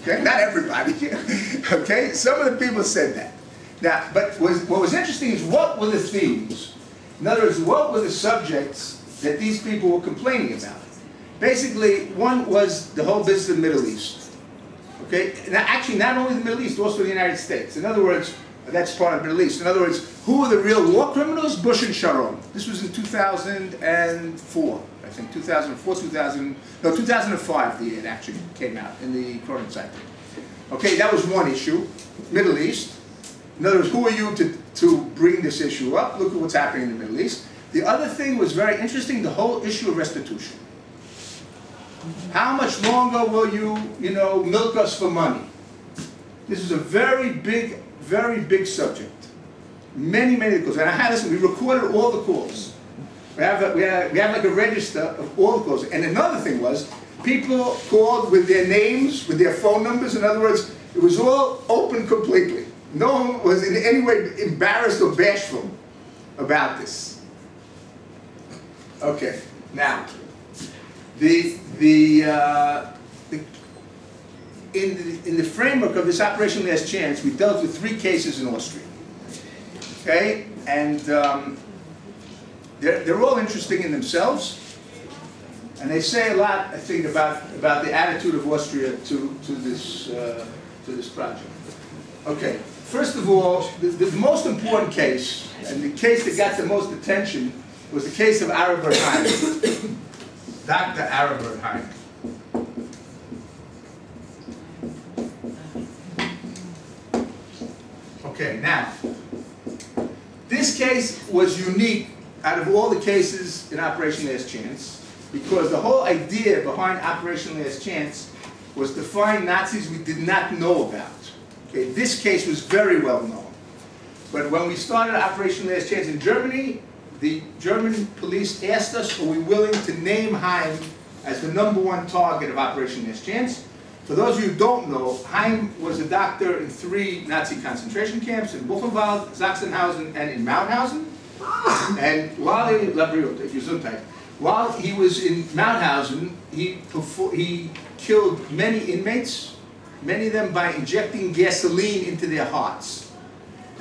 Okay, not everybody. Okay, some of the people said that. Now, but what was interesting is what were the themes? In other words, what were the subjects that these people were complaining about? Basically, one was the whole business of the Middle East. Okay, now actually not only the Middle East, also the United States. In other words, that's part of the Middle East. In other words, who were the real war criminals? Bush and Sharon. This was in 2004, I think, 2005 the year it actually came out in the Kronenzeitung. Okay, that was one issue, Middle East. In other words, who are you to bring this issue up? Look at what's happening in the Middle East. The other thing was very interesting, the whole issue of restitution. How much longer will you milk us for money? This is a very big subject. Many calls. And listen, we recorded all the calls. We have like a register of all the calls. And another thing was, people called with their names, with their phone numbers. In other words, it was all open completely. No one was in any way embarrassed or bashful about this. Okay, now, in the framework of this Operation Last Chance, we dealt with 3 cases in Austria. Okay, and they're all interesting in themselves, and they say a lot, I think, about the attitude of Austria to this project. Okay, first of all, the most important case, and the case that got the most attention, was the case of Aribert Haim, Dr. Aribert Haim. Okay, now, this case was unique out of all the cases in Operation Last Chance, because the whole idea behind Operation Last Chance was to find Nazis we did not know about. Okay, this case was very well known. But when we started Operation Last Chance in Germany, the German police asked us, are we willing to name Haim as the #1 target of Operation Last Chance? For those of you who don't know, Haim was a doctor in 3 Nazi concentration camps, in Buchenwald, Sachsenhausen, and in Mauthausen. And while he was in Mauthausen, he killed many inmates, many of them by injecting gasoline into their hearts.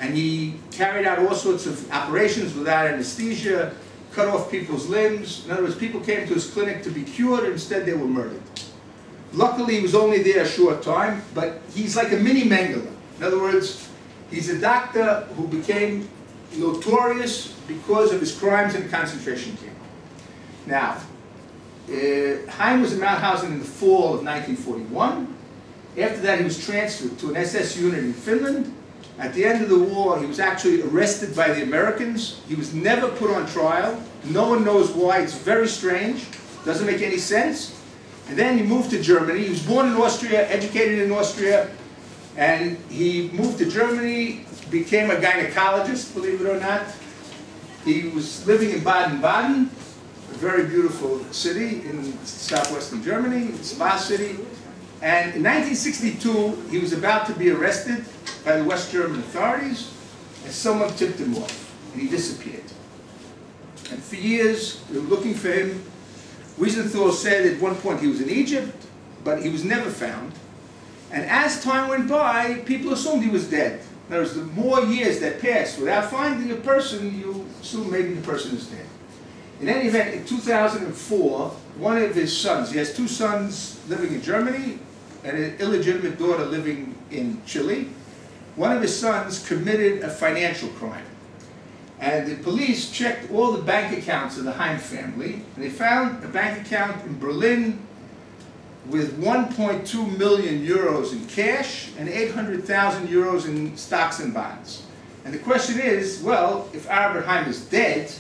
And he carried out all sorts of operations without anesthesia, cut off people's limbs. In other words, people came to his clinic to be cured, and instead they were murdered. Luckily, he was only there a short time, but he's like a mini Mengele. In other words, he's a doctor who became notorious because of his crimes in a concentration camp. Now, Haim was in Mauthausen in the fall of 1941. After that, he was transferred to an SS unit in Finland. At the end of the war, he was actually arrested by the Americans. He was never put on trial. No one knows why. It's very strange. Doesn't make any sense. And then he moved to Germany. He was born in Austria, educated in Austria, and he moved to Germany, became a gynecologist, believe it or not. He was living in Baden-Baden, a very beautiful city in southwestern Germany, spa city. And in 1962, he was about to be arrested by the West German authorities, and someone tipped him off, and he disappeared. And for years, they were looking for him. Wiesenthal said at one point he was in Egypt, but he was never found. And as time went by, people assumed he was dead. In other words, the more years that passed without finding a person, you assume maybe the person is dead. In any event, in 2004, one of his sons, he has 2 sons living in Germany and an illegitimate daughter living in Chile. One of his sons committed a financial crime. And the police checked all the bank accounts of the Haim family, and they found a bank account in Berlin with 1.2 million euros in cash and 800,000 euros in stocks and bonds. And the question is, well, if Aribert Haim is dead,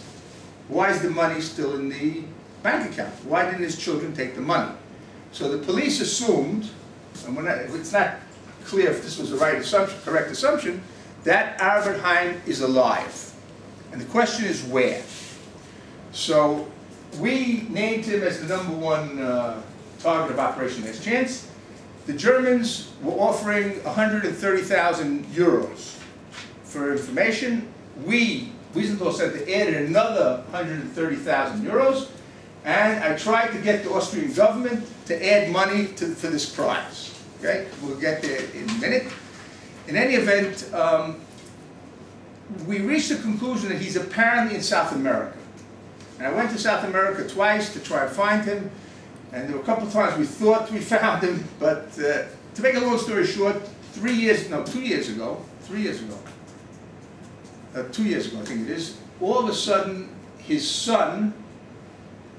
why is the money still in the bank account? Why didn't his children take the money? So the police assumed, and it's not clear if this was the correct assumption, that Aribert Haim is alive. And the question is where. So we named him as the #1 target of Operation Last Chance. The Germans were offering 130,000 euros for information. Wiesenthal Center added another 130,000 euros, and I tried to get the Austrian government to add money for this prize. Okay, we'll get there in a minute. In any event, we reached the conclusion that he's apparently in South America. And I went to South America twice to try and find him, and there were a couple of times we thought we found him, but to make a long story short, 2 years ago, I think it is, all of a sudden his son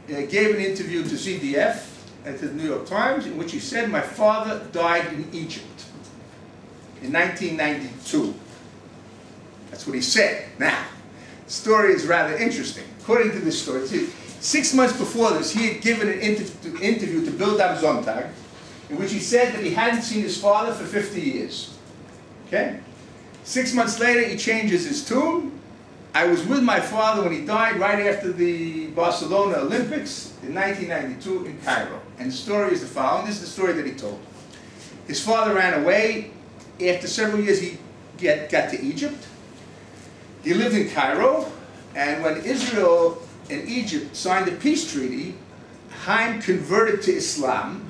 gave an interview to ZDF and to the New York Times in which he said, my father died in Egypt in 1992. That's what he said. Now, the story is rather interesting. According to this story, 6 months before this, he had given an interview to Bild am Sonntag in which he said that he hadn't seen his father for 50 years. Okay? 6 months later, he changes his tune. I was with my father when he died right after the Barcelona Olympics in 1992 in Cairo. And the story is the following. This is the story that he told. His father ran away. After several years, he got to Egypt. He lived in Cairo. And when Israel and Egypt signed a peace treaty, Haim converted to Islam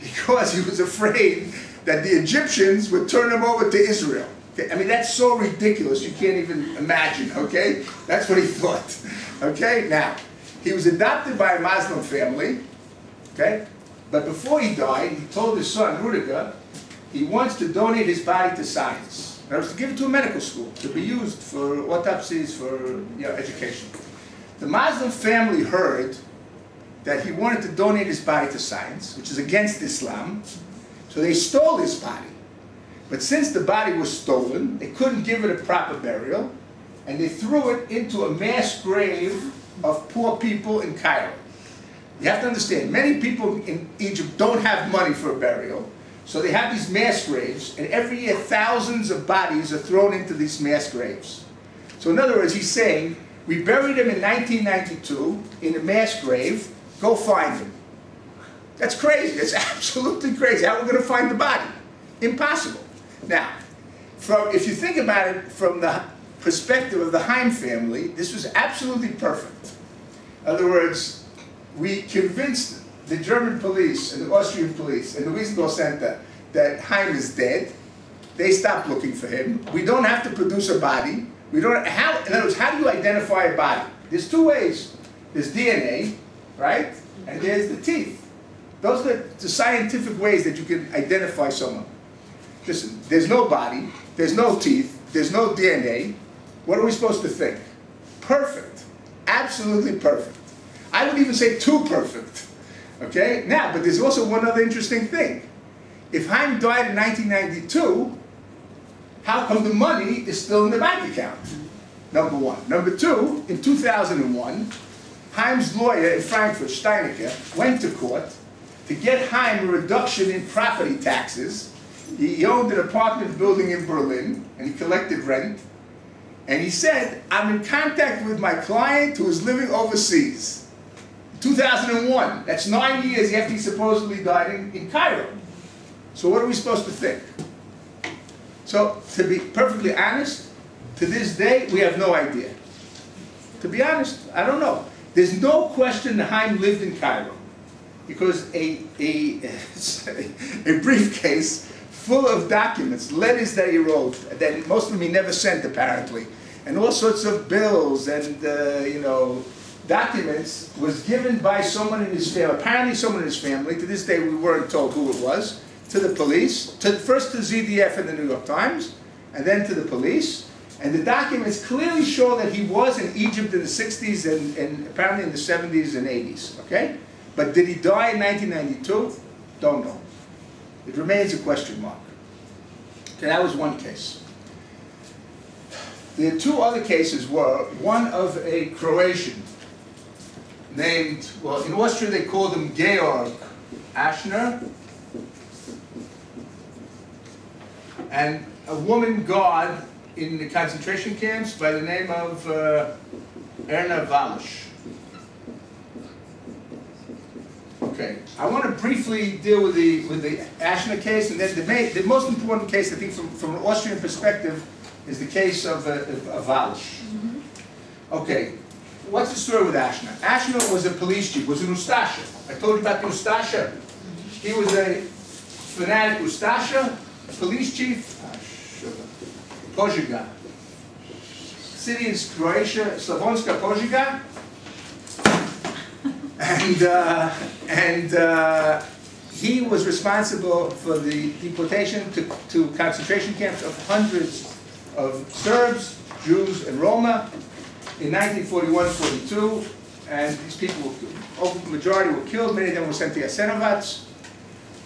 because he was afraid that the Egyptians would turn him over to Israel. Okay? I mean, that's so ridiculous, you can't even imagine, okay? That's what he thought, okay? Now, he was adopted by a Muslim family, okay? But before he died, he told his son, Rudiger, he wants to donate his body to science. In other words, to give it to a medical school, to be used for autopsies, for education. The Muslim family heard that he wanted to donate his body to science, which is against Islam, so they stole his body. But since the body was stolen, they couldn't give it a proper burial, and they threw it into a mass grave of poor people in Cairo. You have to understand, many people in Egypt don't have money for a burial, so they have these mass graves, and every year thousands of bodies are thrown into these mass graves. So in other words, he's saying, we buried him in 1992 in a mass grave, go find him. That's crazy, that's absolutely crazy. How are we going to find the body? Impossible. Now, if you think about it from the perspective of the Haim family, this was absolutely perfect. In other words, we convinced the German police and the Austrian police and the Wiesenthal Center that Haim is dead. They stopped looking for him. We don't have to produce a body. In other words, how do you identify a body? There's two ways. There's DNA, right? And there's the teeth. Those are the scientific ways that you can identify someone. Listen, there's no body, there's no teeth, there's no DNA. What are we supposed to think? Perfect. Absolutely perfect. I would even say too perfect. Okay? Now, but there's also one other interesting thing. If Haim died in 1992, how come the money is still in the bank account? Number one. Number two, in 2001, Haim's lawyer in Frankfurt, Steinecker, went to court to get Haim a reduction in property taxes. He owned an apartment building in Berlin, and he collected rent. And he said, I'm in contact with my client who is living overseas. 2001, that's 9 years after he supposedly died in Cairo. So what are we supposed to think? So, to be perfectly honest, to this day, we have no idea. To be honest, I don't know. There's no question that Haim lived in Cairo, because a briefcase full of documents, letters that he wrote, that most of them he never sent apparently, and all sorts of bills and documents, was given by someone in his family, apparently someone in his family. To this day we weren't told who it was, to the police, first to ZDF and the New York Times, and then to the police. And the documents clearly show that he was in Egypt in the 60s and apparently in the 70s and 80s, okay? But did he die in 1992? Don't know. It remains a question mark. Okay, that was one case. The two other cases were one of a Croatian named, well, in Austria they called him Georg Aschner, and a woman guard in the concentration camps by the name of erinner.at. Okay, I want to briefly deal with the Aschner case, and then the most important case, I think, from an Austrian perspective, is the case of Walisch. Okay, what's the story with Aschner? Aschner was a police chief, was an Ustasha. I told you about the Ustasha. He was a fanatic Ustasha, police chief, Požega. City is Croatia, Slavonska Požega. And he was responsible for the deportation to concentration camps of hundreds of Serbs, Jews, and Roma in 1941-42. And these people, the majority were killed. Many of them were sent to Jasenovac.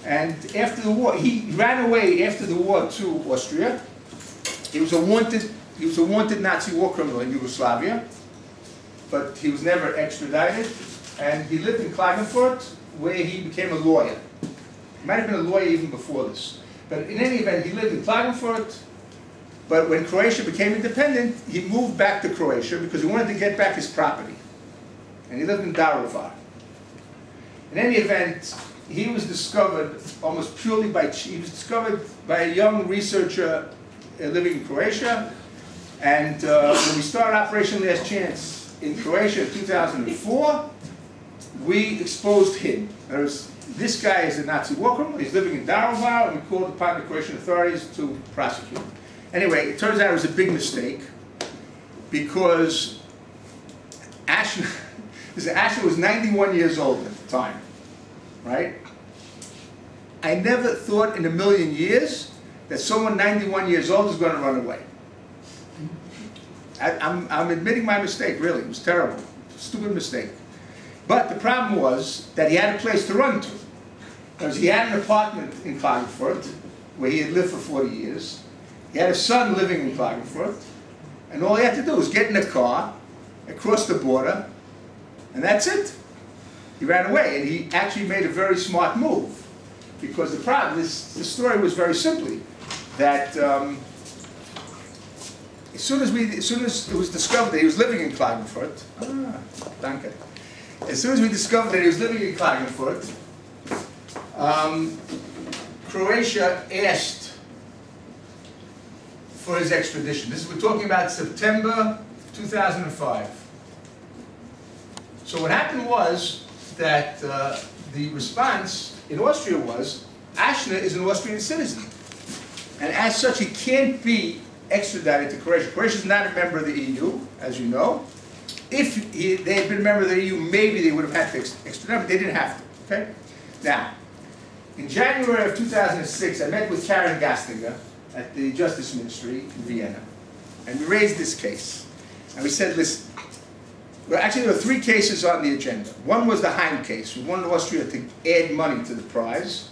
And after the war, he ran away after the war to Austria. He was a wanted Nazi war criminal in Yugoslavia, but he was never extradited. And he lived in Klagenfurt, where he became a lawyer. He might have been a lawyer even before this. But in any event, he lived in Klagenfurt. But when Croatia became independent, he moved back to Croatia because he wanted to get back his property. And he lived in Daruvar. In any event, he was discovered almost purely he was discovered by a young researcher living in Croatia. And when we started Operation Last Chance in Croatia in 2004, we exposed him. This guy is a Nazi war criminal. He's living in Daruvar, and we called upon the Croatian authorities to prosecute him. Anyway, it turns out it was a big mistake because Ashna was 91 years old at the time, right? I never thought in a million years that someone 91 years old is going to run away. I'm admitting my mistake, really. It was terrible. Stupid mistake. But the problem was that he had a place to run to. Because he had an apartment in Klagenfurt, where he had lived for 40 years. He had a son living in Klagenfurt. And all he had to do was get in a car, across the border, and that's it. He ran away, and he actually made a very smart move. Because the problem, the story was very simply that as soon as it was discovered that he was living in Klagenfurt, danke. As soon as we discovered that he was living in Klagenfurt, Croatia asked for his extradition. We're talking about September 2005. So what happened was that the response in Austria was, Ashna is an Austrian citizen. And as such, he can't be extradited to Croatia. Croatia is not a member of the EU, as you know. If they had been a member of the EU, maybe they would have had to extradite, but they didn't have to. Okay? Now, in January of 2006, I met with Karen Gastinger at the Justice Ministry in Vienna, and we raised this case. And we said, listen, well, actually there were three cases on the agenda. One was the Heim case. We wanted Austria to add money to the prize.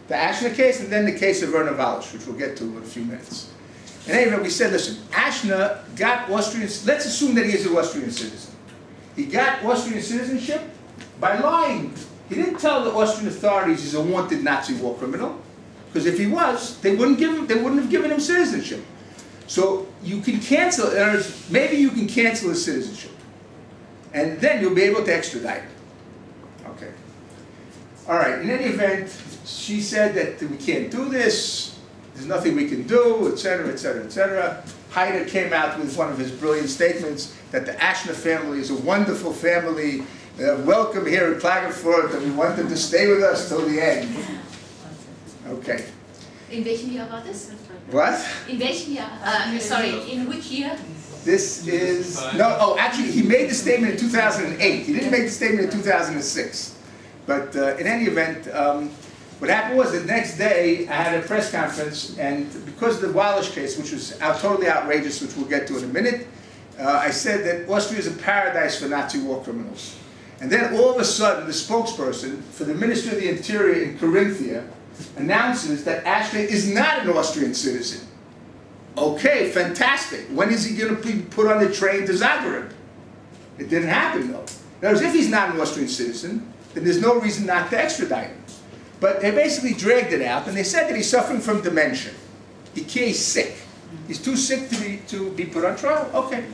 The Ashna case, and then the case of Werner Wallisch, which we'll get to in a few minutes. And anyway, we said, listen, Ashna got Austrian, let's assume that he is an Austrian citizen. He got Austrian citizenship by lying. He didn't tell the Austrian authorities he's a wanted Nazi war criminal, because if he was, they wouldn't have given him citizenship. So you can cancel, maybe you can cancel his citizenship, and then you'll be able to extradite him. Okay. All right, in any event, she said that we can't do this, there's nothing we can do, etc., etc., etc. Haider came out with one of his brilliant statements that the Ashna family is a wonderful family, welcome here in Klagenfurt, and we want them to stay with us till the end. Okay. In welchem Jahr war das? What? In welchem Jahr? Sorry, in which year? This is, actually he made the statement in 2008. He didn't make the statement in 2006. But in any event, what happened was the next day I had a press conference, and because of the Wallisch case, which was totally outrageous, which we'll get to in a minute, I said that Austria is a paradise for Nazi war criminals. And then all of a sudden, the spokesperson for the Ministry of the Interior in Carinthia announces that Ashna is not an Austrian citizen. Okay, fantastic. When is he going to be put on the train to Zagreb? It didn't happen, though. In other words, if he's not an Austrian citizen, then there's no reason not to extradite him. But they basically dragged it out, and they said that he's suffering from dementia. He's sick. He's too sick to be put on trial? Okay.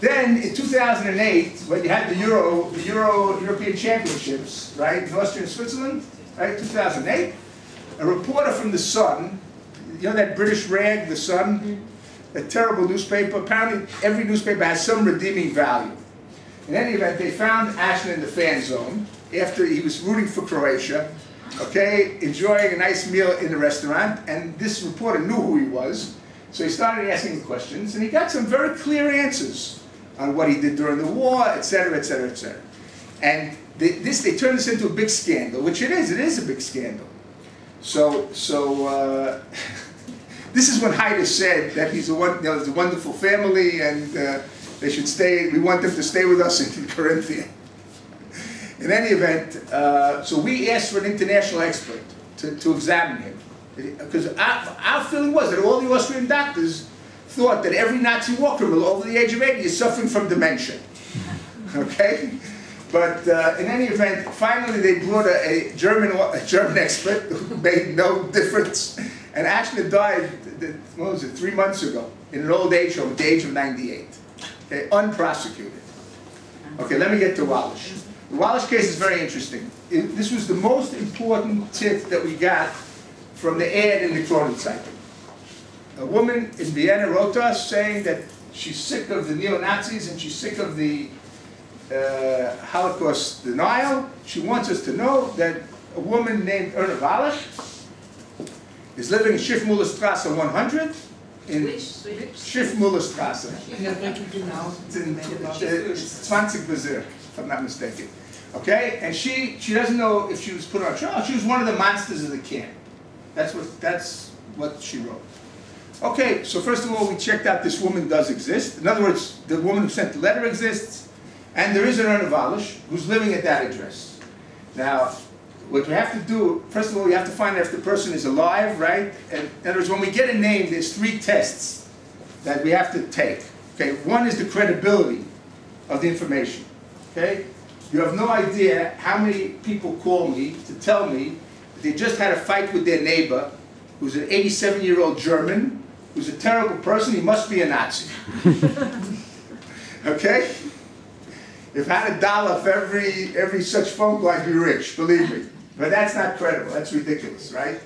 Then, in 2008, when you had the European Championships, right, in Austria and Switzerland, right, 2008, a reporter from The Sun, you know that British rag, The Sun, that terrible newspaper, apparently every newspaper has some redeeming value. In any event, they found Ashna in the fan zone after he was rooting for Croatia, okay, enjoying a nice meal in the restaurant, and this reporter knew who he was, so he started asking him questions, and he got some very clear answers on what he did during the war, etc., etc., etc. And they turned this into a big scandal, which it is a big scandal. So this is when Haida said that he's there's a wonderful family, and they should stay. We want them to stay with us in Corinthia. In any event, so we asked for an international expert to examine him, because our feeling was that all the Austrian doctors thought that every Nazi war criminal over the age of 80 is suffering from dementia. Okay. But in any event, finally they brought a German expert who made no difference, and actually died, what was it, 3 months ago, in an old age home at the age of 98. Okay, unprosecuted. Okay, let me get to Wallisch. The Wallisch case is very interesting. This was the most important tip that we got from the ad in the Kronenzeitung. A woman in Vienna wrote to us saying that she's sick of the neo-Nazis and she's sick of the Holocaust denial. She wants us to know that a woman named Erna Wallisch is living in Schiffmüllerstrasse 100 in Schiffmüllerstrasse. It's 20 Bezirk, if I'm not mistaken. Okay, and she doesn't know if she was put on trial. She was one of the monsters of the camp. That's what she wrote. Okay, so first of all, we checked out this woman does exist. In other words, the woman who sent the letter exists. And there is an Erna Wallisch who's living at that address. Now, what we have to do, first of all, we have to find out if the person is alive, right? And in other words, when we get a name, there's 3 tests that we have to take. Okay, one is the credibility of the information. Okay, you have no idea how many people call me to tell me that they just had a fight with their neighbor, who's an 87-year-old German, who's a terrible person. He must be a Nazi. Okay. If I had $1 for every such phone call, I'd be rich, believe me. But that's not credible. That's ridiculous, right?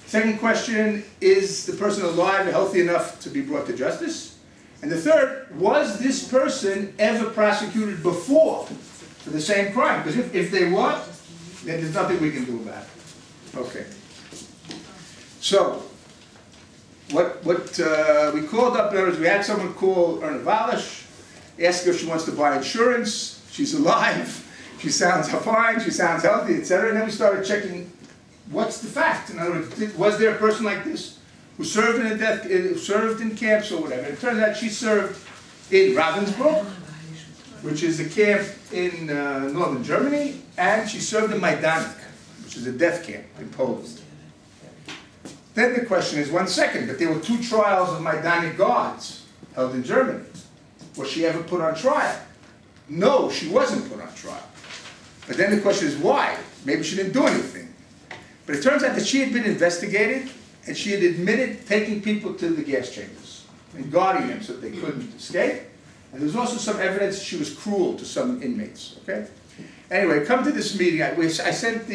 Second question, is the person alive and healthy enough to be brought to justice? And the third, was this person ever prosecuted before for the same crime? Because if they were, then there's nothing we can do about it. Okay. So, what we called up, in other words, we had someone call Erna Wallisch, ask her if she wants to buy insurance. She's alive. She sounds fine. She sounds healthy, etc. And then we started checking, what's the fact? In other words, was there a person like this who served served in camps or whatever? It turns out she served in Ravensbrück, which is a camp in northern Germany, and she served in Majdanek, which is a death camp in Poland. Then the question is, 1 second, but there were 2 trials of Majdanek guards held in Germany. Was she ever put on trial? No, she wasn't put on trial. But then the question is why? Maybe she didn't do anything. But it turns out that she had been investigated, and she had admitted taking people to the gas chambers and guarding them so that they couldn't escape. And there's also some evidence she was cruel to some inmates. Okay. Anyway, come to this meeting. I sent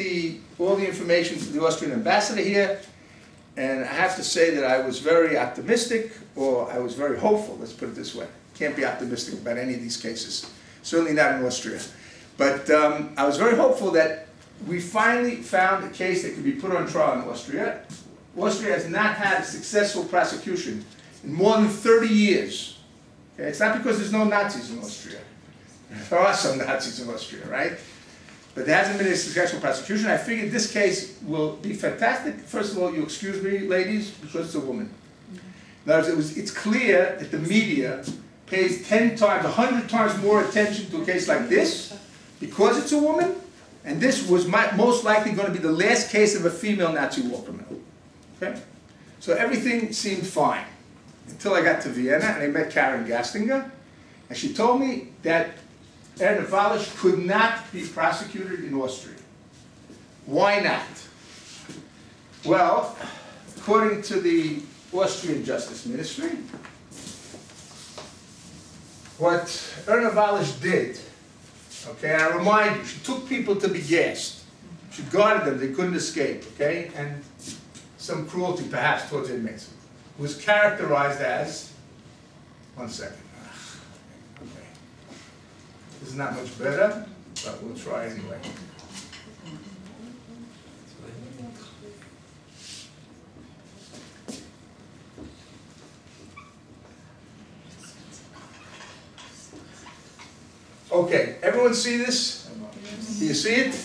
all the information to the Austrian ambassador here, and I have to say that I was very optimistic, or I was very hopeful. Let's put it this way. Can't be optimistic about any of these cases. Certainly not in Austria. But I was very hopeful that we finally found a case that could be put on trial in Austria. Austria has not had a successful prosecution in more than 30 years. Okay? It's not because there's no Nazis in Austria. There are some Nazis in Austria, right? But there hasn't been a successful prosecution. I figured this case will be fantastic. First of all, you excuse me, ladies, because it's a woman. In other words, it's clear that the media pays 10 times, 100 times more attention to a case like this because it's a woman, and this was most likely going to be the last case of a female Nazi war criminal. Okay? So everything seemed fine until I got to Vienna and I met Karen Gastinger, and she told me that Erna Wallisch could not be prosecuted in Austria. Why not? Well, according to the Austrian Justice Ministry, what Erna Wallisch did, okay, and I remind you, she took people to be gassed. She guarded them, they couldn't escape, okay, and some cruelty perhaps towards inmates, was characterized as, 1 second, okay, this is not much better, but we'll try anyway. Okay, everyone see this? Can you see it?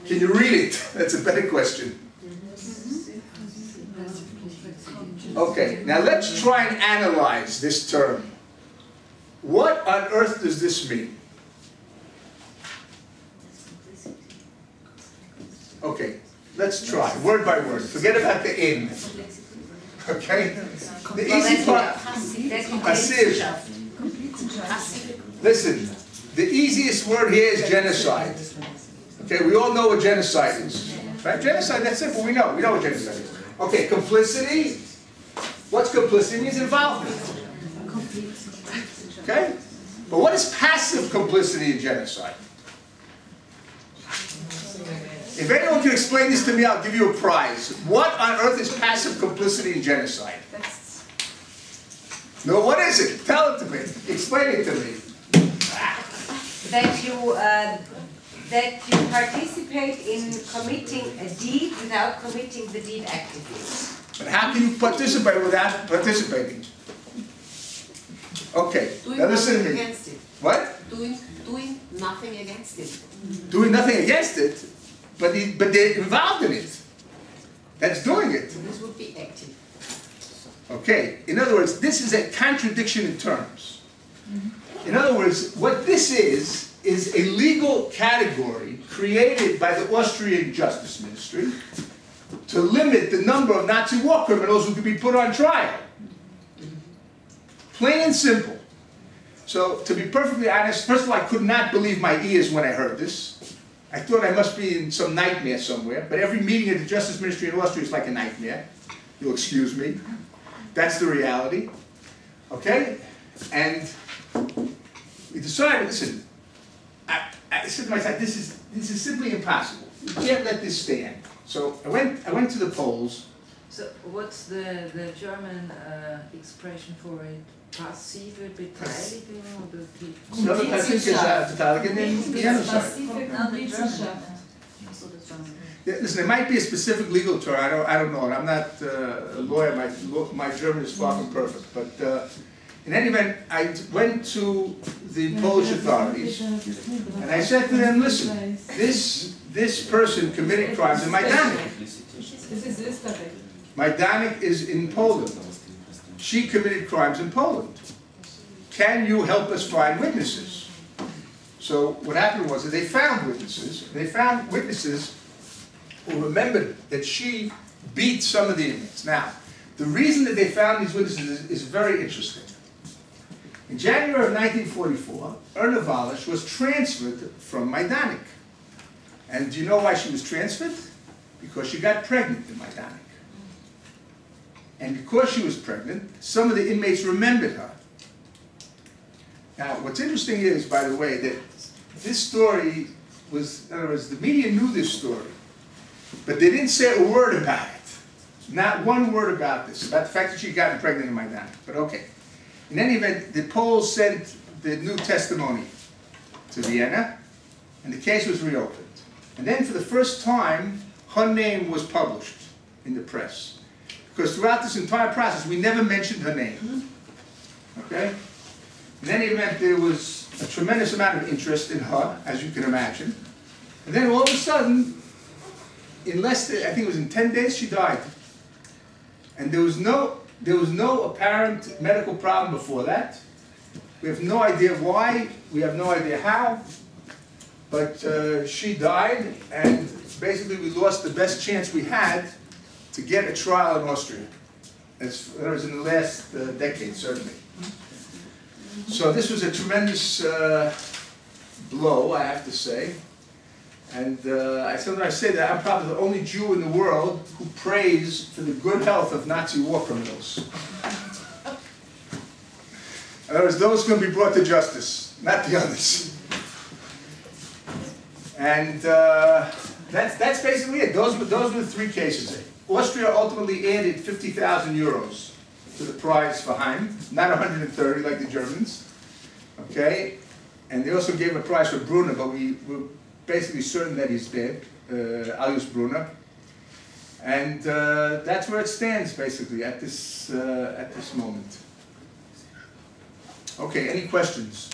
Can you read it? That's a better question. Okay, now let's try and analyze this term. What on earth does this mean? Okay, let's try, word by word. Forget about the in. Okay? The easy part, passive. Listen, the easiest word here is genocide. Okay, we all know what genocide is. Right? Genocide, that's simple, we know what genocide is. Okay, complicity. What's complicity? It means involvement. Okay? But what is passive complicity in genocide? If anyone can explain this to me, I'll give you a prize. What on earth is passive complicity in genocide? No, what is it? Tell it to me. Explain it to me. That you participate in committing a deed without committing the deed actively. But how can you participate without participating? Okay, now listen to me. Against it. What? Doing nothing against it. Doing nothing against it, but they're involved in it. That's doing it. This would be active. Okay, in other words, this is a contradiction in terms. In other words, what this is a legal category created by the Austrian Justice Ministry to limit the number of Nazi war criminals who could be put on trial. Plain and simple. So, to be perfectly honest, first of all, I could not believe my ears when I heard this. I thought I must be in some nightmare somewhere, but every meeting at the Justice Ministry in Austria is like a nightmare. You'll excuse me. That's the reality. Okay? And we decided, listen, I said to myself, this is simply impossible. We can't let this stand. So I went to the polls. So what's the German expression for it? Passive Beteiligung oder No, I think it's Beteiligung in genocide. Yeah, listen, it might be a specific legal term. I don't know it. I'm not a lawyer. My German is far from perfect. But in any event, I went to the Polish authorities and I said to them, listen, this person committed crimes in Majdanek. Majdanek is in Poland. She committed crimes in Poland. Can you help us find witnesses? So what happened was that they found witnesses. They found witnesses who remembered that she beat some of the inmates. Now, the reason that they found these witnesses is very interesting. In January of 1944, Erna Walisz was transferred from Majdanek. And do you know why she was transferred? Because she got pregnant in Majdanek. And because she was pregnant, some of the inmates remembered her. Now, what's interesting is, by the way, that this story was, in other words, the media knew this story, but they didn't say a word about it. Not one word about this, about the fact that she got pregnant in Majdanek. But okay. In any event, the Poles sent the new testimony to Vienna, and the case was reopened. And then, for the first time, her name was published in the press. Because throughout this entire process, we never mentioned her name. Okay? In any event, there was a tremendous amount of interest in her, as you can imagine. And then all of a sudden, in less than, I think it was in 10 days, she died. And there was no apparent medical problem before that. We have no idea why, we have no idea how, but she died, and basically we lost the best chance we had to get a trial in Austria. That was in the last decade, certainly. So this was a tremendous blow, I have to say. And sometimes I say that I'm probably the only Jew in the world who prays for the good health of Nazi war criminals. In other words, those who are going to be brought to justice, not the others. And that's basically it. Those were the three cases. Austria ultimately added 50,000 euros to the prize for Heim, not 130 like the Germans. Okay? And they also gave a prize for Brunner, but we were basically certain that he's dead, Alius Brunner. And that's where it stands, basically, at this moment. Okay, any questions?